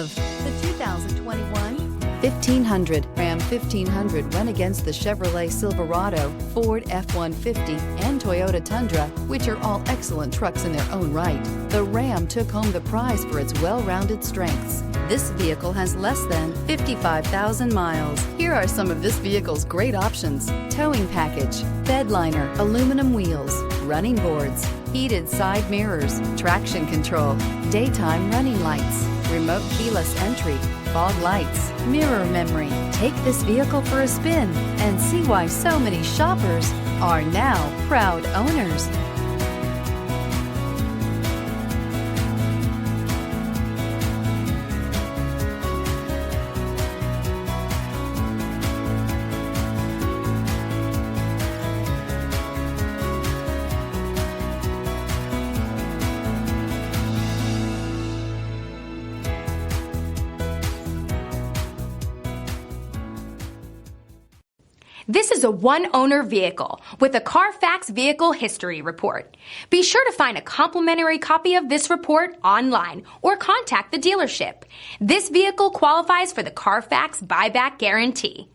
The 2021 1500. Ram 1500 went against the Chevrolet Silverado, Ford F-150, and Toyota Tundra, which are all excellent trucks in their own right. The Ram took home the prize for its well-rounded strengths. This vehicle has less than 55,000 miles. Here are some of this vehicle's great options: towing package, bed liner, aluminum wheels, running boards, heated side mirrors, traction control, daytime running lights, remote keyless entry, fog lights, mirror memory. Take this vehicle for a spin and see why so many shoppers are now proud owners. This is a one-owner vehicle with a CARFAX Vehicle History Report. Be sure to find a complimentary copy of this report online or contact the dealership. This vehicle qualifies for the CARFAX buyback guarantee.